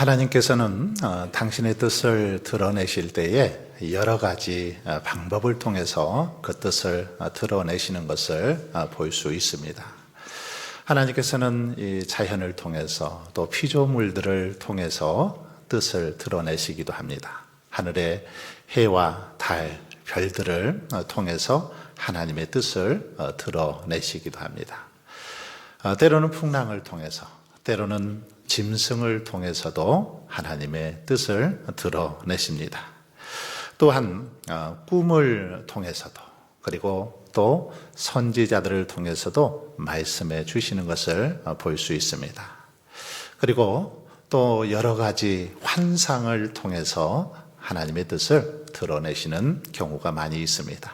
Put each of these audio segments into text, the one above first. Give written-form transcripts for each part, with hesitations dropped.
하나님께서는 당신의 뜻을 드러내실 때에 여러 가지 방법을 통해서 그 뜻을 드러내시는 것을 볼 수 있습니다. 하나님께서는 이 자연을 통해서 또 피조물들을 통해서 뜻을 드러내시기도 합니다. 하늘의 해와 달, 별들을 통해서 하나님의 뜻을 드러내시기도 합니다. 때로는 풍랑을 통해서, 때로는 짐승을 통해서도 하나님의 뜻을 드러내십니다. 또한 꿈을 통해서도, 그리고 또 선지자들을 통해서도 말씀해 주시는 것을 볼 수 있습니다. 그리고 또 여러 가지 환상을 통해서 하나님의 뜻을 드러내시는 경우가 많이 있습니다.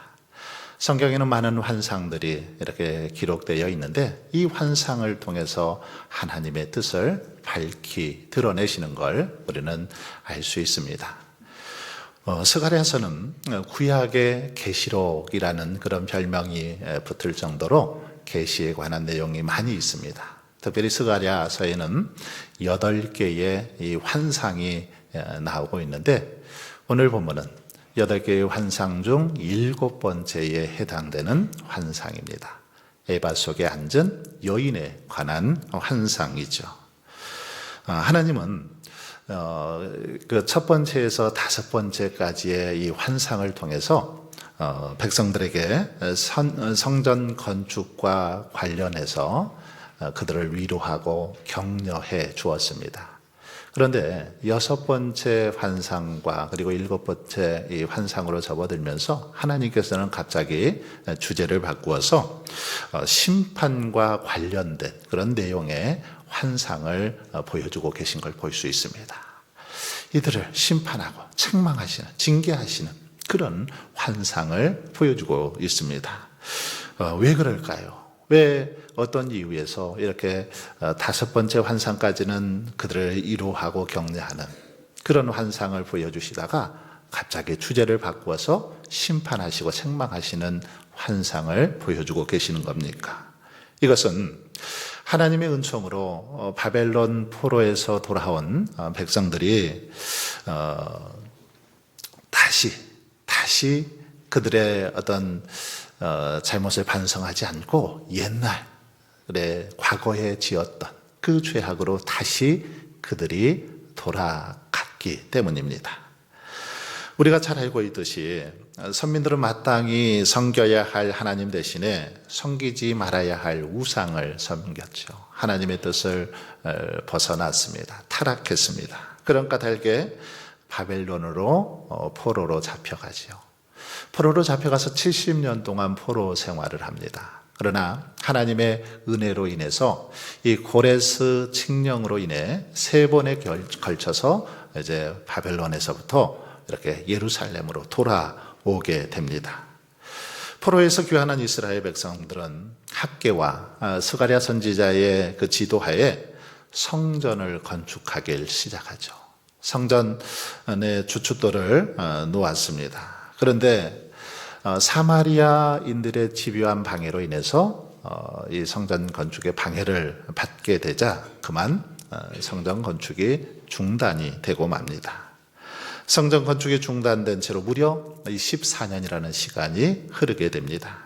성경에는 많은 환상들이 이렇게 기록되어 있는데 이 환상을 통해서 하나님의 뜻을 밝히 드러내시는 걸 우리는 알 수 있습니다. 스가랴서는 구약의 계시록이라는 그런 별명이 붙을 정도로 계시에 관한 내용이 많이 있습니다. 특별히 스가랴서에는 8개의 이 환상이 나오고 있는데 오늘 본문은 8개의 환상 중 7번째에 해당되는 환상입니다. 에바 속에 앉은 여인에 관한 환상이죠. 하나님은 그 첫 번째에서 5번째까지의 이 환상을 통해서 백성들에게 성전 건축과 관련해서 그들을 위로하고 격려해 주었습니다. 그런데 6번째 환상과 그리고 7번째 이 환상으로 접어들면서 하나님께서는 갑자기 주제를 바꾸어서 심판과 관련된 그런 내용의 환상을 보여주고 계신 걸 볼 수 있습니다. 이들을 심판하고 책망하시는, 징계하시는 그런 환상을 보여주고 있습니다. 왜 그럴까요? 왜 어떤 이유에서 이렇게 5번째 환상까지는 그들을 위로하고 격려하는 그런 환상을 보여주시다가 갑자기 주제를 바꾸어서 심판하시고 책망하시는 환상을 보여주고 계시는 겁니까? 이것은 하나님의 은총으로 바벨론 포로에서 돌아온 백성들이 다시 그들의 어떤 잘못을 반성하지 않고 옛날에 과거에 지었던 그 죄악으로 다시 그들이 돌아갔기 때문입니다. 우리가 잘 알고 있듯이 선민들은 마땅히 섬겨야 할 하나님 대신에 섬기지 말아야 할 우상을 섬겼죠. 하나님의 뜻을 벗어났습니다. 타락했습니다. 그런가 달게 바벨론으로 포로로 잡혀가지요. 포로로 잡혀가서 70년 동안 포로 생활을 합니다. 그러나 하나님의 은혜로 인해서 이 고레스 칙령으로 인해 3번에 걸쳐서 이제 바벨론에서부터 이렇게 예루살렘으로 돌아오게 됩니다. 포로에서 귀환한 이스라엘 백성들은 학개와 스가랴 선지자의 그 지도하에 성전을 건축하길 시작하죠. 성전의 주춧돌을 놓았습니다. 그런데 사마리아인들의 집요한 방해로 인해서 이 성전 건축에 방해를 받게 되자 그만 성전 건축이 중단이 되고 맙니다. 성전 건축이 중단된 채로 무려 14년이라는 시간이 흐르게 됩니다.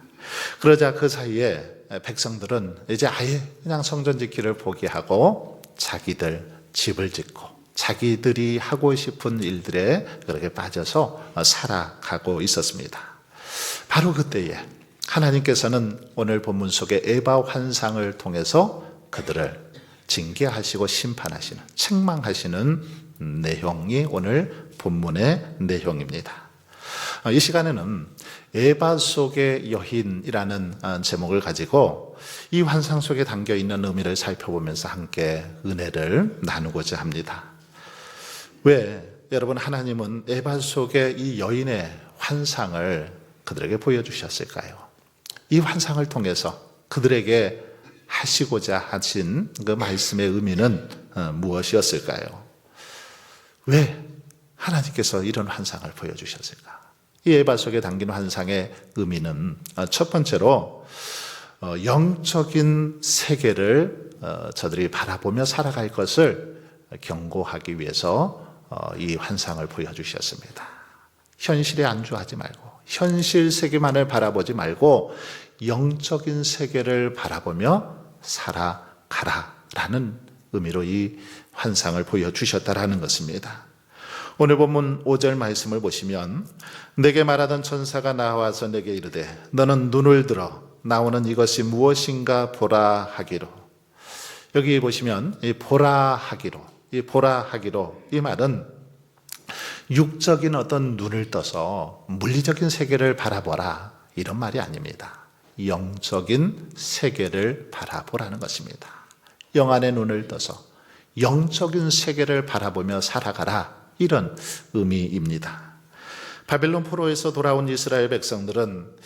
그러자 그 사이에 백성들은 이제 아예 그냥 성전 짓기를 포기하고 자기들 집을 짓고 자기들이 하고 싶은 일들에 그렇게 빠져서 살아가고 있었습니다. 바로 그때에 하나님께서는 오늘 본문 속에 에바 환상을 통해서 그들을 징계하시고 심판하시는, 책망하시는 내용이 오늘 본문의 내용입니다. 이 시간에는 에바 속의 여인이라는 제목을 가지고 이 환상 속에 담겨있는 의미를 살펴보면서 함께 은혜를 나누고자 합니다. 왜 여러분 하나님은 에바 속의 이 여인의 환상을 그들에게 보여주셨을까요? 이 환상을 통해서 그들에게 하시고자 하신 그 말씀의 의미는 무엇이었을까요? 왜 하나님께서 이런 환상을 보여주셨을까? 이 에바 속에 담긴 환상의 의미는 첫 번째로 영적인 세계를 저들이 바라보며 살아갈 것을 경고하기 위해서 이 환상을 보여주셨습니다. 현실에 안주하지 말고 현실 세계만을 바라보지 말고 영적인 세계를 바라보며 살아가라라는 의미로 이 환상을 보여주셨다라는 것입니다. 오늘 본문 5절 말씀을 보시면 내게 말하던 천사가 나와서 내게 이르되 너는 눈을 들어 나오는 이것이 무엇인가 보라 하기로. 여기 보시면 이 보라 하기로, 이 말은 육적인 어떤 눈을 떠서 물리적인 세계를 바라보라 이런 말이 아닙니다. 영적인 세계를 바라보라는 것입니다. 영안의 눈을 떠서 영적인 세계를 바라보며 살아가라 이런 의미입니다. 바벨론 포로에서 돌아온 이스라엘 백성들은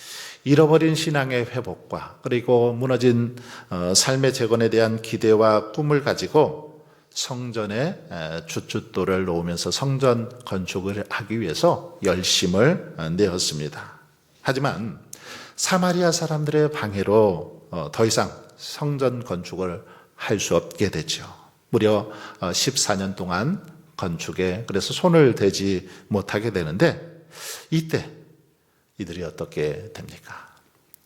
잃어버린 신앙의 회복과 그리고 무너진 삶의 재건에 대한 기대와 꿈을 가지고 성전에 윷윷돌을 놓으면서 성전 건축을 하기 위해서 열심을 내었습니다. 하지만 사마리아 사람들의 방해로 더 이상 성전 건축을 할 수 없게 됐죠. 무려 14년 동안 건축에 그래서 손을 대지 못하게 되는데 이때 이들이 어떻게 됩니까?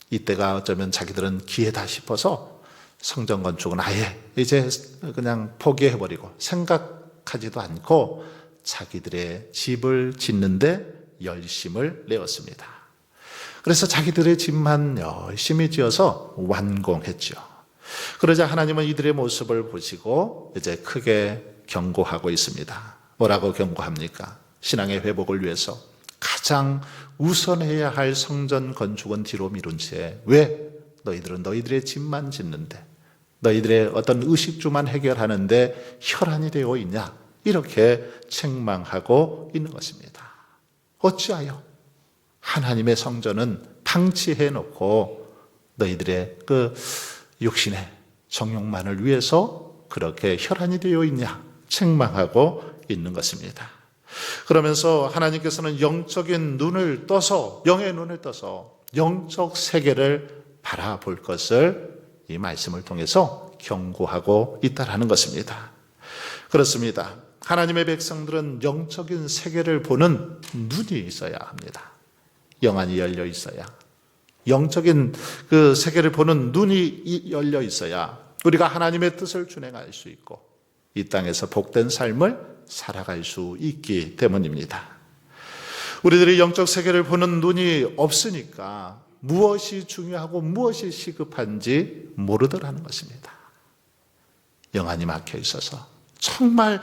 이때가 어쩌면 자기들은 기회다 싶어서 성전 건축은 아예 이제 그냥 포기해버리고 생각하지도 않고 자기들의 집을 짓는데 열심을 내었습니다. 그래서 자기들의 집만 열심히 지어서 완공했죠. 그러자 하나님은 이들의 모습을 보시고 이제 크게 경고하고 있습니다. 뭐라고 경고합니까? 신앙의 회복을 위해서 가장 우선해야 할 성전 건축은 뒤로 미룬 채 왜 너희들은 너희들의 집만 짓는데 너희들의 어떤 의식주만 해결하는데 혈안이 되어 있냐 이렇게 책망하고 있는 것입니다. 어찌하여 하나님의 성전은 방치해 놓고 너희들의 그 육신의 정욕만을 위해서 그렇게 혈안이 되어 있냐 책망하고 있는 것입니다. 그러면서 하나님께서는 영적인 눈을 떠서 영의 눈을 떠서 영적 세계를 바라볼 것을 이 말씀을 통해서 경고하고 있다라는 것입니다. 그렇습니다. 하나님의 백성들은 영적인 세계를 보는 눈이 있어야 합니다. 영안이 열려 있어야 영적인 그 세계를 보는 눈이 열려 있어야 우리가 하나님의 뜻을 준행할 수 있고 이 땅에서 복된 삶을 살아갈 수 있기 때문입니다. 우리들이 영적 세계를 보는 눈이 없으니까 무엇이 중요하고 무엇이 시급한지 모르더라는 것입니다. 영안이 막혀 있어서 정말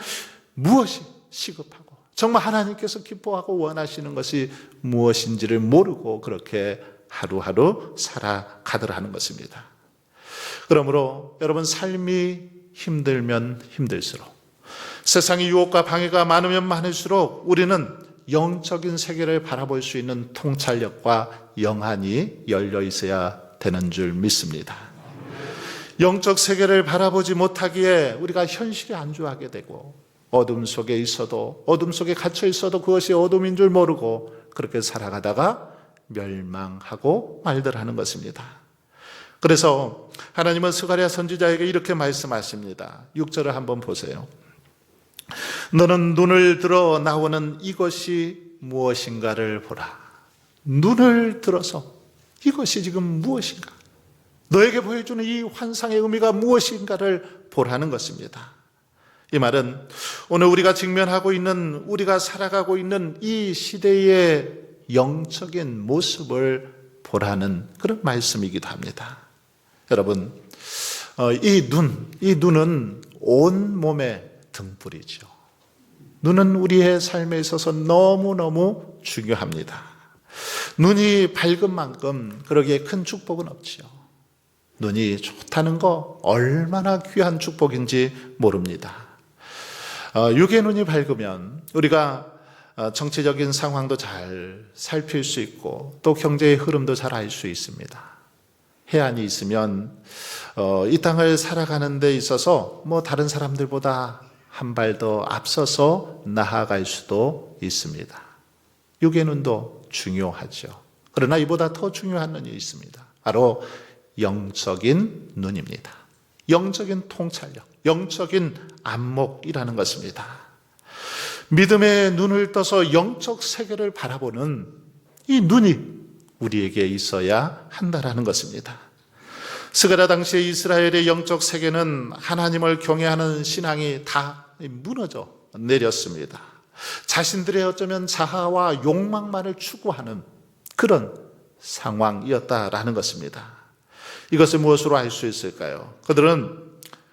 무엇이 시급하고 정말 하나님께서 기뻐하고 원하시는 것이 무엇인지를 모르고 그렇게 하루하루 살아가더라는 것입니다. 그러므로 여러분 삶이 힘들면 힘들수록 세상의 유혹과 방해가 많으면 많을수록 우리는 영적인 세계를 바라볼 수 있는 통찰력과 영안이 열려 있어야 되는 줄 믿습니다. 영적 세계를 바라보지 못하기에 우리가 현실에 안주하게 되고 어둠 속에 있어도 어둠 속에 갇혀 있어도 그것이 어둠인 줄 모르고 그렇게 살아가다가 멸망하고 말들하는 것입니다. 그래서 하나님은 스가랴 선지자에게 이렇게 말씀하십니다. 6절을 한번 보세요. 너는 눈을 들어 나오는 이것이 무엇인가를 보라. 눈을 들어서 이것이 지금 무엇인가? 너에게 보여주는 이 환상의 의미가 무엇인가를 보라는 것입니다. 이 말은 오늘 우리가 직면하고 있는 우리가 살아가고 있는 이 시대의 영적인 모습을 보라는 그런 말씀이기도 합니다. 여러분, 이 눈은 온 몸의 등불이죠. 눈은 우리의 삶에 있어서 너무너무 중요합니다. 눈이 밝은 만큼 그러기에 큰 축복은 없지요. 눈이 좋다는 거 얼마나 귀한 축복인지 모릅니다. 육의 눈이 밝으면 우리가 정치적인 상황도 잘 살필 수 있고 또 경제의 흐름도 잘 알 수 있습니다. 해안이 있으면 이 땅을 살아가는 데 있어서 다른 사람들보다 한 발 더 앞서서 나아갈 수도 있습니다. 육의 눈도 중요하죠. 그러나 이보다 더 중요한 눈이 있습니다. 바로 영적인 눈입니다. 영적인 통찰력, 영적인 안목이라는 것입니다. 믿음의 눈을 떠서 영적 세계를 바라보는 이 눈이 우리에게 있어야 한다라는 것입니다. 스가랴 당시의 이스라엘의 영적 세계는 하나님을 경외하는 신앙이 다 무너져 내렸습니다. 자신들의 어쩌면 자아와 욕망만을 추구하는 그런 상황이었다라는 것입니다. 이것을 무엇으로 알 수 있을까요? 그들은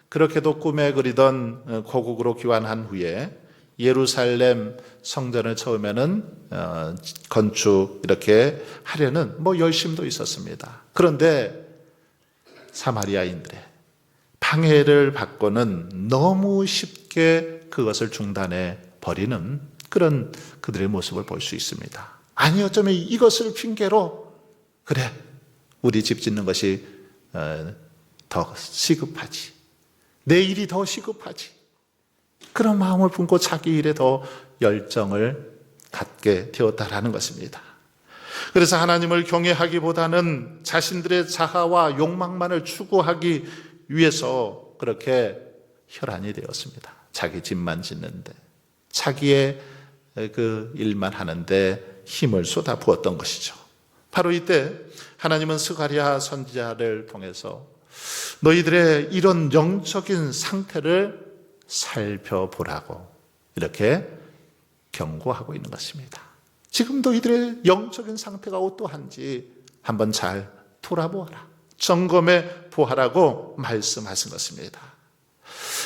그렇게도 꿈에 그리던 고국으로 귀환한 후에 예루살렘 성전을 처음에는 건축 이렇게 하려는 열심도 있었습니다. 그런데 사마리아인들의 방해를 받고는 너무 쉽게 그것을 중단해 버리는 그런 그들의 모습을 볼 수 있습니다. 아니 어쩌면 이것을 핑계로 그래 우리 집 짓는 것이 더 시급하지, 내 일이 더 시급하지, 그런 마음을 품고 자기 일에 더 열정을 갖게 되었다라는 것입니다. 그래서 하나님을 경외하기보다는 자신들의 자아와 욕망만을 추구하기 위해서 그렇게 혈안이 되었습니다. 자기 집만 짓는데, 자기의 그 일만 하는데 힘을 쏟아부었던 것이죠. 바로 이때 하나님은 스가랴 선지자를 통해서 너희들의 이런 영적인 상태를 살펴보라고 이렇게 경고하고 있는 것입니다. 지금 너희들의 영적인 상태가 어떠한지 한번 잘 돌아보아라, 점검해 보아라고 말씀하신 것입니다.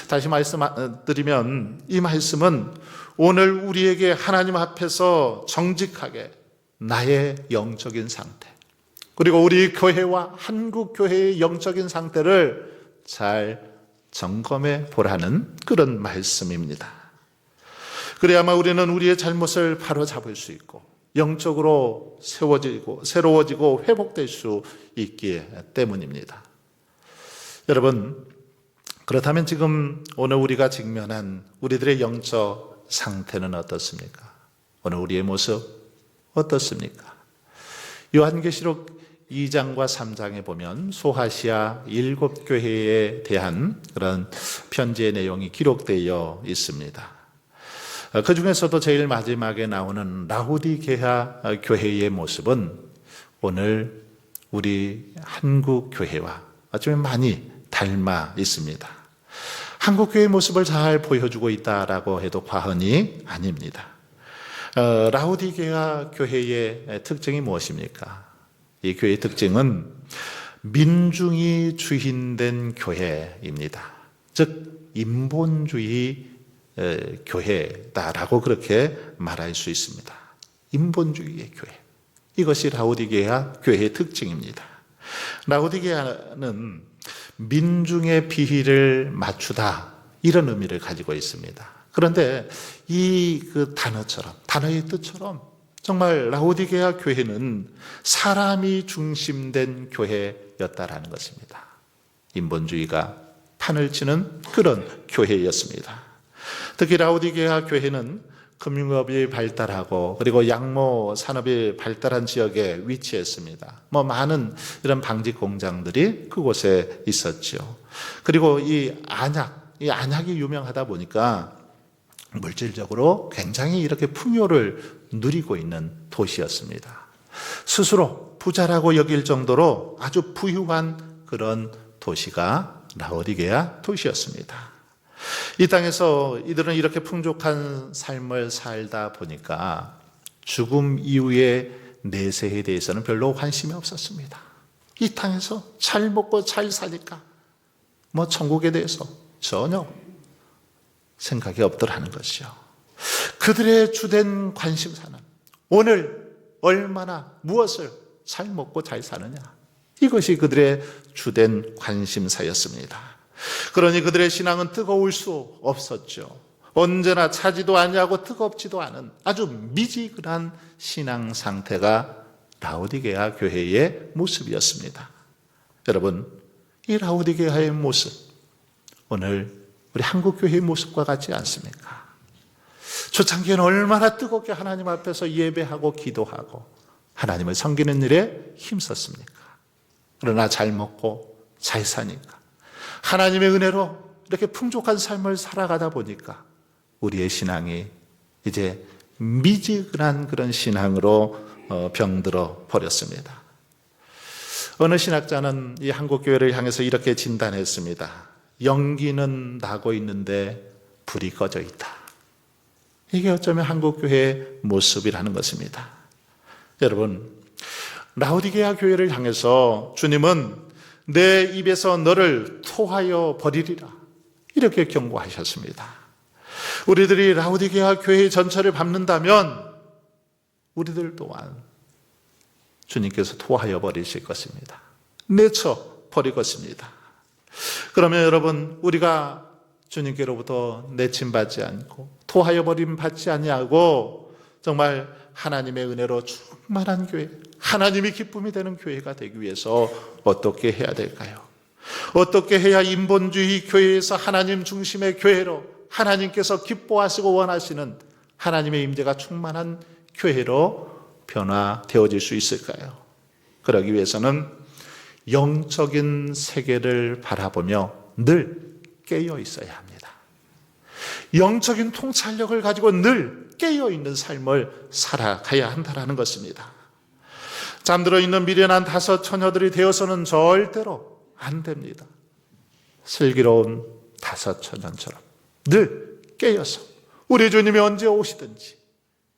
다시 말씀드리면 이 말씀은 오늘 우리에게 하나님 앞에서 정직하게 나의 영적인 상태, 그리고 우리 교회와 한국 교회의 영적인 상태를 잘 점검해 보라는 그런 말씀입니다. 그래야만 우리는 우리의 잘못을 바로잡을 수 있고 영적으로 새로워지고 회복될 수 있기 때문입니다. 여러분, 그렇다면 지금 오늘 우리가 직면한 우리들의 영적 상태는 어떻습니까? 오늘 우리의 모습 어떻습니까? 요한계시록 2장과 3장에 보면 소아시아 7교회에 대한 그런 편지의 내용이 기록되어 있습니다. 그 중에서도 제일 마지막에 나오는 라우디게아 교회의 모습은 오늘 우리 한국 교회와 어쩌면 많이 닮아 있습니다. 한국 교회의 모습을 잘 보여주고 있다라고 해도 과언이 아닙니다. 라우디게아 교회의 특징이 무엇입니까? 이 교회의 특징은 민중이 주인된 교회입니다. 즉 인본주의 교회다라고 그렇게 말할 수 있습니다. 인본주의의 교회, 이것이 라우디게아 교회의 특징입니다. 라우디게아는 민중의 비위를 맞추다, 이런 의미를 가지고 있습니다. 그런데 이 단어의 뜻처럼 정말 라우디게아 교회는 사람이 중심된 교회였다라는 것입니다. 인본주의가 판을 치는 그런 교회였습니다. 특히 라우디게아 교회는 금융업이 발달하고 그리고 양모 산업이 발달한 지역에 위치했습니다. 많은 이런 방직 공장들이 그곳에 있었죠. 그리고 이 안약이 유명하다 보니까 물질적으로 굉장히 이렇게 풍요를 누리고 있는 도시였습니다. 스스로 부자라고 여길 정도로 아주 부유한 그런 도시가 라우디게아 도시였습니다. 이 땅에서 이들은 이렇게 풍족한 삶을 살다 보니까 죽음 이후의 내세에 대해서는 별로 관심이 없었습니다. 이 땅에서 잘 먹고 잘 사니까 천국에 대해서 전혀 생각이 없더라는 것이죠. 그들의 주된 관심사는 오늘 얼마나 무엇을 잘 먹고 잘 사느냐, 이것이 그들의 주된 관심사였습니다. 그러니 그들의 신앙은 뜨거울 수 없었죠. 언제나 차지도 아니하고 뜨겁지도 않은 아주 미지근한 신앙 상태가 라우디게아 교회의 모습이었습니다. 여러분, 이 라우디게아의 모습, 오늘 우리 한국교회의 모습과 같지 않습니까? 초창기에는 얼마나 뜨겁게 하나님 앞에서 예배하고 기도하고 하나님을 섬기는 일에 힘썼습니까? 그러나 잘 먹고 잘 사니까 하나님의 은혜로 이렇게 풍족한 삶을 살아가다 보니까 우리의 신앙이 이제 미지근한 그런 신앙으로 병들어 버렸습니다. 어느 신학자는 이 한국교회를 향해서 이렇게 진단했습니다. 연기는 나고 있는데 불이 꺼져 있다. 이게 어쩌면 한국교회의 모습이라는 것입니다. 여러분, 라오디게아 교회를 향해서 주님은 내 입에서 너를 토하여 버리리라 이렇게 경고하셨습니다. 우리들이 라오디게아 교회의 전철을 밟는다면 우리들 또한 주님께서 토하여 버리실 것입니다. 내쳐 버릴 것입니다. 그러면 여러분, 우리가 주님께로부터 내침받지 않고 토하여 버림 받지 아니하고 정말 하나님의 은혜로 충만한 교회, 하나님이 기쁨이 되는 교회가 되기 위해서 어떻게 해야 될까요? 어떻게 해야 인본주의 교회에서 하나님 중심의 교회로, 하나님께서 기뻐하시고 원하시는 하나님의 임재가 충만한 교회로 변화되어질 수 있을까요? 그러기 위해서는 영적인 세계를 바라보며 늘 깨어 있어야 합니다. 영적인 통찰력을 가지고 늘 깨어 있는 삶을 살아가야 한다는 것입니다. 잠들어 있는 미련한 다섯 처녀들이 되어서는 절대로 안 됩니다. 슬기로운 다섯 처녀처럼 늘 깨어서 우리 주님이 언제 오시든지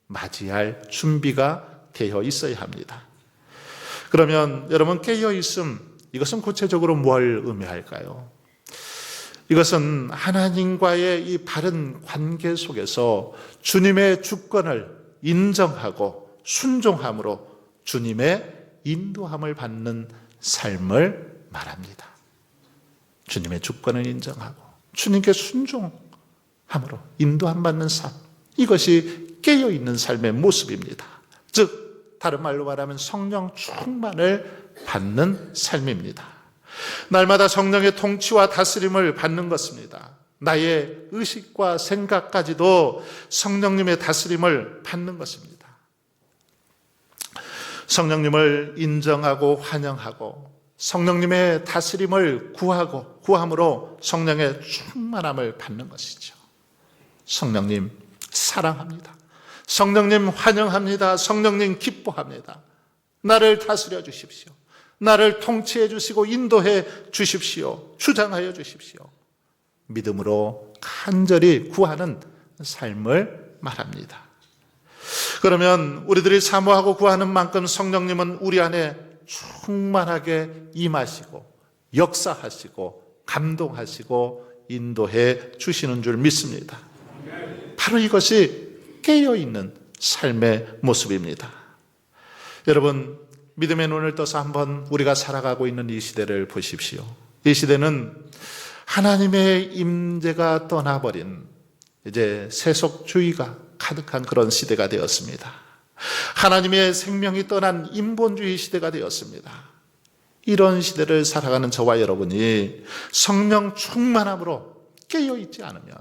맞이할 준비가 되어 있어야 합니다. 그러면 여러분, 깨어 있음, 이것은 구체적으로 뭘 의미할까요? 이것은 하나님과의 이 바른 관계 속에서 주님의 주권을 인정하고 순종함으로 주님의 인도함을 받는 삶을 말합니다. 주님의 주권을 인정하고 주님께 순종함으로 인도함 받는 삶, 이것이 깨어있는 삶의 모습입니다. 즉 다른 말로 말하면 성령 충만을 받는 삶입니다. 날마다 성령의 통치와 다스림을 받는 것입니다. 나의 의식과 생각까지도 성령님의 다스림을 받는 것입니다. 성령님을 인정하고 환영하고 성령님의 다스림을 구함으로 성령의 충만함을 받는 것이죠. 성령님 사랑합니다. 성령님 환영합니다. 성령님 기뻐합니다. 나를 다스려 주십시오. 나를 통치해 주시고 인도해 주십시오. 주장하여 주십시오. 믿음으로 간절히 구하는 삶을 말합니다. 그러면 우리들이 사모하고 구하는 만큼 성령님은 우리 안에 충만하게 임하시고 역사하시고 감동하시고 인도해 주시는 줄 믿습니다. 바로 이것이 깨어있는 삶의 모습입니다. 여러분, 믿음의 눈을 떠서 한번 우리가 살아가고 있는 이 시대를 보십시오. 이 시대는 하나님의 임재가 떠나버린 이제 세속주의가 가득한 그런 시대가 되었습니다. 하나님의 생명이 떠난 인본주의 시대가 되었습니다. 이런 시대를 살아가는 저와 여러분이 성령 충만함으로 깨어있지 않으면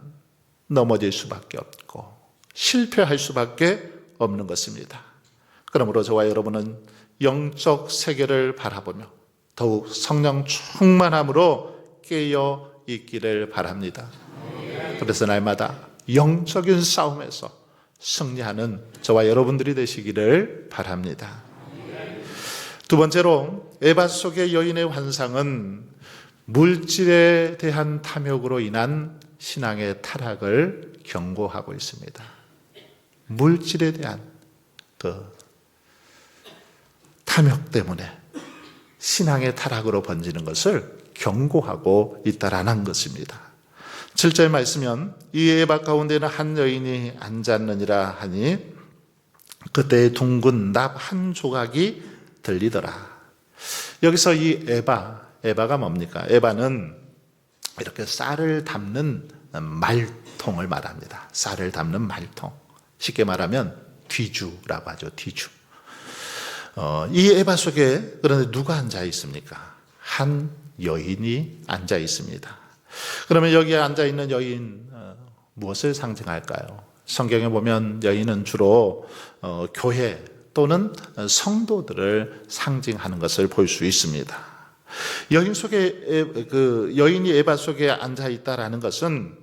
넘어질 수밖에 없고 실패할 수밖에 없는 것입니다. 그러므로 저와 여러분은 영적 세계를 바라보며 더욱 성령 충만함으로 깨어 있기를 바랍니다. 그래서 날마다 영적인 싸움에서 승리하는 저와 여러분들이 되시기를 바랍니다. 두 번째로, 에바 속의 여인의 환상은 물질에 대한 탐욕으로 인한 신앙의 타락을 경고하고 있습니다. 물질에 대한 그 탐욕 때문에 신앙의 타락으로 번지는 것을 경고하고 있다라는 것입니다. 7절 말씀은 이 에바 가운데는 한 여인이 앉았느니라 하니 그때의 둥근 납 한 조각이 들리더라. 여기서 이 에바가 뭡니까? 에바는 이렇게 쌀을 담는 말통을 말합니다. 쌀을 담는 말통. 쉽게 말하면 뒤주라고 하죠. 뒤주. 이 에바 속에 그런데 누가 앉아 있습니까? 한 여인이 앉아 있습니다. 그러면 여기에 앉아 있는 여인 무엇을 상징할까요? 성경에 보면 여인은 주로 교회 또는 성도들을 상징하는 것을 볼 수 있습니다. 여인이 에바 속에 앉아 있다라는 것은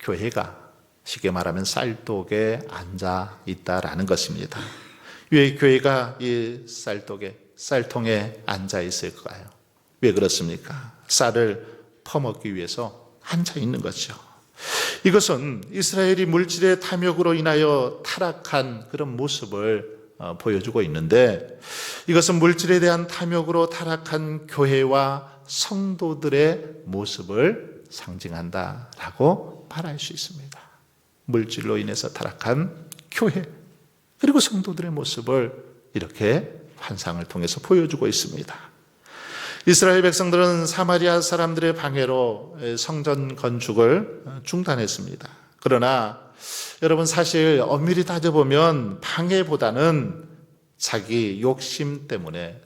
교회가 쉽게 말하면 쌀독에 앉아 있다라는 것입니다. 왜 교회가 이 쌀통에 앉아 있을까요? 왜 그렇습니까? 쌀을 퍼먹기 위해서 앉아 있는 거죠. 이것은 이스라엘이 물질의 탐욕으로 인하여 타락한 그런 모습을 보여주고 있는데, 이것은 물질에 대한 탐욕으로 타락한 교회와 성도들의 모습을 상징한다라고 말할 수 있습니다. 물질로 인해서 타락한 교회 그리고 성도들의 모습을 이렇게 환상을 통해서 보여주고 있습니다. 이스라엘 백성들은 사마리아 사람들의 방해로 성전 건축을 중단했습니다. 그러나 여러분, 사실 엄밀히 따져보면 방해보다는 자기들 욕심 때문에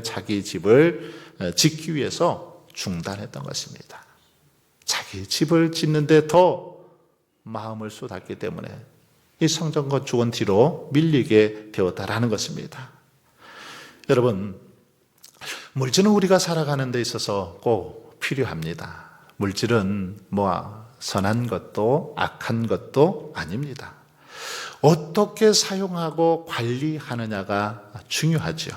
자기 집을 짓기 위해서 중단했던 것입니다. 자기 집을 짓는데 더 마음을 쏟았기 때문에 이 성전 건축은 뒤로 밀리게 되었다라는 것입니다. 여러분, 물질은 우리가 살아가는 데 있어서 꼭 필요합니다. 물질은 선한 것도 악한 것도 아닙니다. 어떻게 사용하고 관리하느냐가 중요하죠.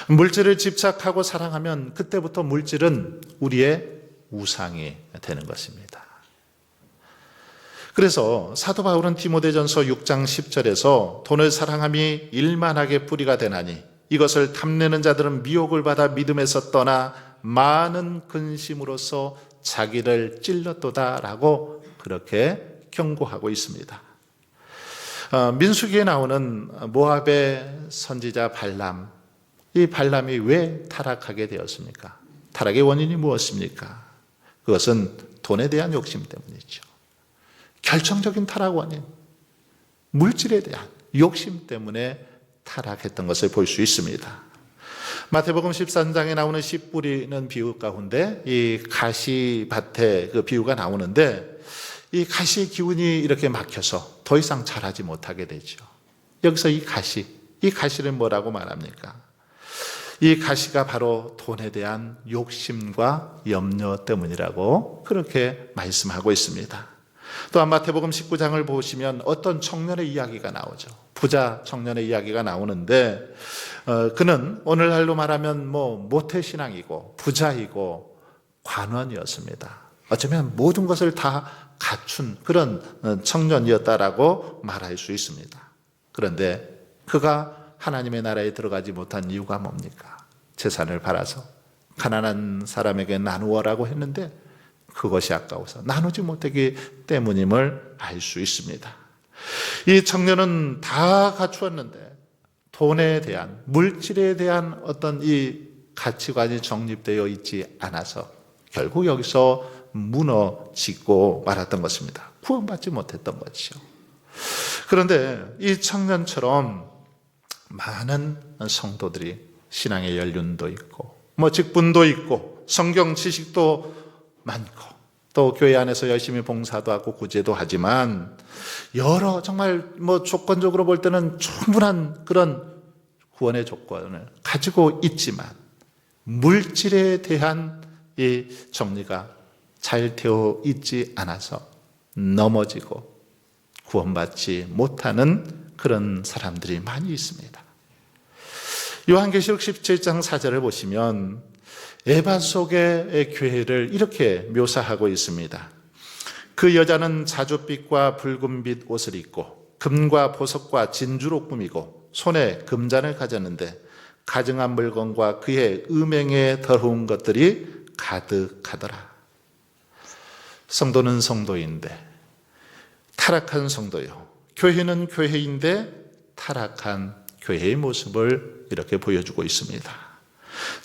물질을 집착하고 사랑하면 그때부터 물질은 우리의 우상이 되는 것입니다. 그래서 사도 바울은 디모데전서 6장 10절에서 돈을 사랑함이 일만하게 뿌리가 되나니 이것을 탐내는 자들은 미혹을 받아 믿음에서 떠나 많은 근심으로써 자기를 찔렀도다라고 그렇게 경고하고 있습니다. 민수기에 나오는 모압의 선지자 발람, 이 발람이 왜 타락하게 되었습니까? 타락의 원인이 무엇입니까? 그것은 돈에 대한 욕심 때문이죠. 결정적인 타락 원인, 물질에 대한 욕심 때문에 타락했던 것을 볼 수 있습니다. 마태복음 13장에 나오는 씨 뿌리는 비유 가운데 이 가시밭의 그 비유가 나오는데, 이 가시의 기운이 이렇게 막혀서 더 이상 자라지 못하게 되죠. 여기서 이 가시를 뭐라고 말합니까? 이 가시가 바로 돈에 대한 욕심과 염려 때문이라고 그렇게 말씀하고 있습니다. 또한 마태복음 19장을 보시면 어떤 청년의 이야기가 나오죠. 부자 청년의 이야기가 나오는데, 그는 오늘날로 말하면 모태신앙이고 부자이고 관원이었습니다. 어쩌면 모든 것을 다 갖춘 그런 청년이었다라고 말할 수 있습니다. 그런데 그가 하나님의 나라에 들어가지 못한 이유가 뭡니까? 재산을 팔아서 가난한 사람에게 나누어라고 했는데 그것이 아까워서 나누지 못하기 때문임을 알 수 있습니다. 이 청년은 다 갖추었는데 돈에 대한, 물질에 대한 어떤 이 가치관이 정립되어 있지 않아서 결국 여기서 무너지고 말았던 것입니다. 구원받지 못했던 것이죠. 그런데 이 청년처럼 많은 성도들이 신앙의 연륜도 있고 직분도 있고 성경 지식도 많고 또 교회 안에서 열심히 봉사도 하고 구제도 하지만 여러 정말 조건적으로 볼 때는 충분한 그런 구원의 조건을 가지고 있지만 물질에 대한 이 정리가 잘 되어 있지 않아서 넘어지고 구원받지 못하는 그런 사람들이 많이 있습니다. 요한계시록 17장 4절을 보시면 에바 속의 교회를 이렇게 묘사하고 있습니다. 그 여자는 자줏빛과 붉은빛 옷을 입고 금과 보석과 진주로 꾸미고 손에 금잔을 가졌는데 가증한 물건과 그의 음행에 더러운 것들이 가득하더라. 성도는 성도인데 타락한 성도요, 교회는 교회인데 타락한 교회의 모습을 이렇게 보여주고 있습니다.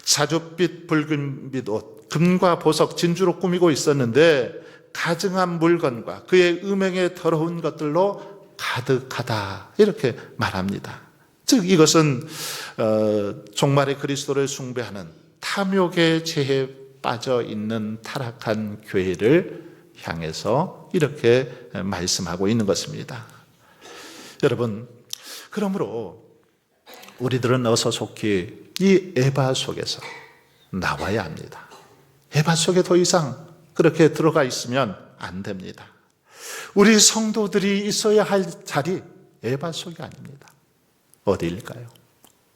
자줏빛 붉은빛 옷, 금과 보석, 진주로 꾸미고 있었는데 가증한 물건과 그의 음행에 더러운 것들로 가득하다, 이렇게 말합니다. 즉 이것은 종말의 그리스도를 숭배하는 탐욕의 죄에 빠져 있는 타락한 교회를 향해서 이렇게 말씀하고 있는 것입니다. 여러분, 그러므로 우리들은 어서 속히 이 에바 속에서 나와야 합니다. 에바 속에 더 이상 그렇게 들어가 있으면 안 됩니다. 우리 성도들이 있어야 할 자리, 에바 속이 아닙니다. 어디일까요?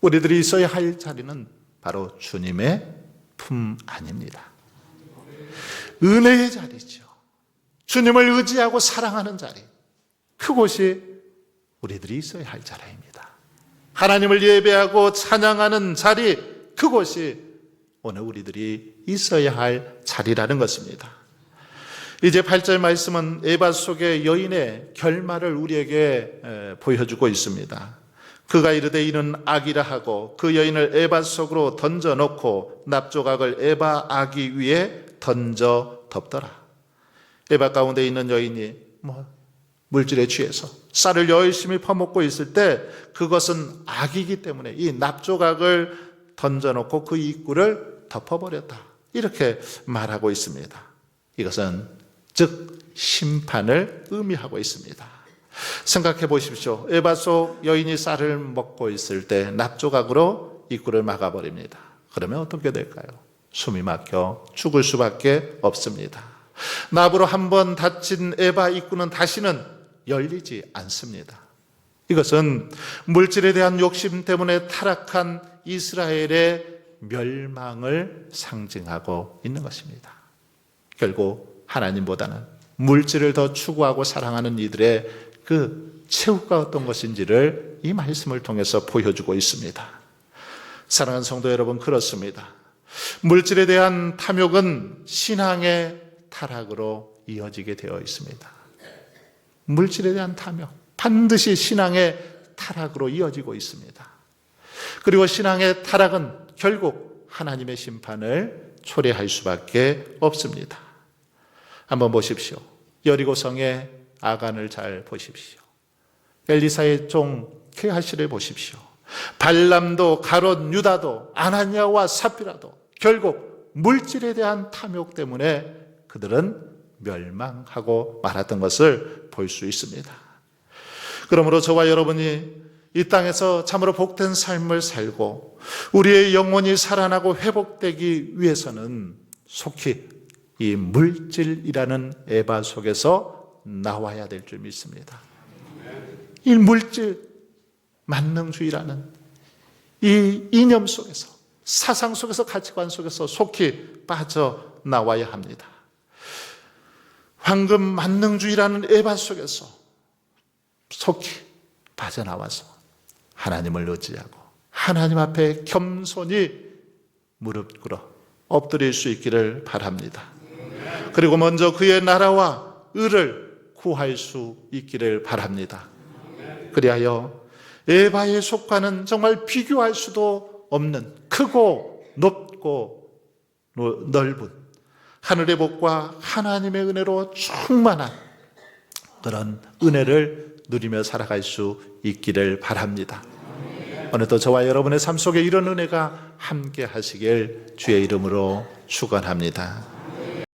우리들이 있어야 할 자리는 바로 주님의 품 안입니다. 은혜의 자리죠. 주님을 의지하고 사랑하는 자리, 그곳이 우리들이 있어야 할 자리입니다. 하나님을 예배하고 찬양하는 자리, 그곳이 오늘 우리들이 있어야 할 자리라는 것입니다. 이제 8절 말씀은 에바 속의 여인의 결말을 우리에게 보여주고 있습니다. 그가 이르되 이는 악이라 하고 그 여인을 에바 속으로 던져놓고 납조각을 에바 아기 위에 던져 덮더라. 에바 가운데 있는 여인이 물질에 취해서 쌀을 열심히 퍼먹고 있을 때 그것은 악이기 때문에 이 납조각을 던져놓고 그 입구를 덮어버렸다, 이렇게 말하고 있습니다. 이것은 즉 심판을 의미하고 있습니다. 생각해 보십시오. 에바 속 여인이 쌀을 먹고 있을 때 납조각으로 입구를 막아버립니다. 그러면 어떻게 될까요? 숨이 막혀 죽을 수밖에 없습니다. 납으로 한번 닫힌 에바 입구는 다시는 열리지 않습니다. 이것은 물질에 대한 욕심 때문에 타락한 이스라엘의 멸망을 상징하고 있는 것입니다. 결국 하나님보다는 물질을 더 추구하고 사랑하는 이들의 그 최후가 어떤 것인지를 이 말씀을 통해서 보여주고 있습니다. 사랑하는 성도 여러분, 그렇습니다. 물질에 대한 탐욕은 신앙의 타락으로 이어지게 되어 있습니다. 물질에 대한 탐욕, 반드시 신앙의 타락으로 이어지고 있습니다. 그리고 신앙의 타락은 결국 하나님의 심판을 초래할 수밖에 없습니다. 한번 보십시오. 여리고성의 아간을 잘 보십시오. 엘리사의 종 게하시를 보십시오. 발람도 가롯 유다도 아나니아와 삽비라도 결국 물질에 대한 탐욕 때문에 그들은 멸망하고 말았던 것을 볼 수 있습니다. 그러므로 저와 여러분이 이 땅에서 참으로 복된 삶을 살고 우리의 영혼이 살아나고 회복되기 위해서는 속히 이 물질이라는 에바 속에서 나와야 될 줄 믿습니다. 이 물질, 만능주의라는 이 이념 속에서, 사상 속에서, 가치관 속에서 속히 빠져나와야 합니다. 황금 만능주의라는 에바 속에서 속히 빠져나와서 하나님을 의지하고 하나님 앞에 겸손히 무릎 꿇어 엎드릴 수 있기를 바랍니다. 그리고 먼저 그의 나라와 의를 구할 수 있기를 바랍니다. 그리하여 에바의 속과는 정말 비교할 수도 없는 크고 높고 넓은 하늘의 복과 하나님의 은혜로 충만한 그런 은혜를 누리며 살아갈 수 있기를 바랍니다. 오늘도 저와 여러분의 삶 속에 이런 은혜가 함께 하시길 주의 이름으로 축원합니다.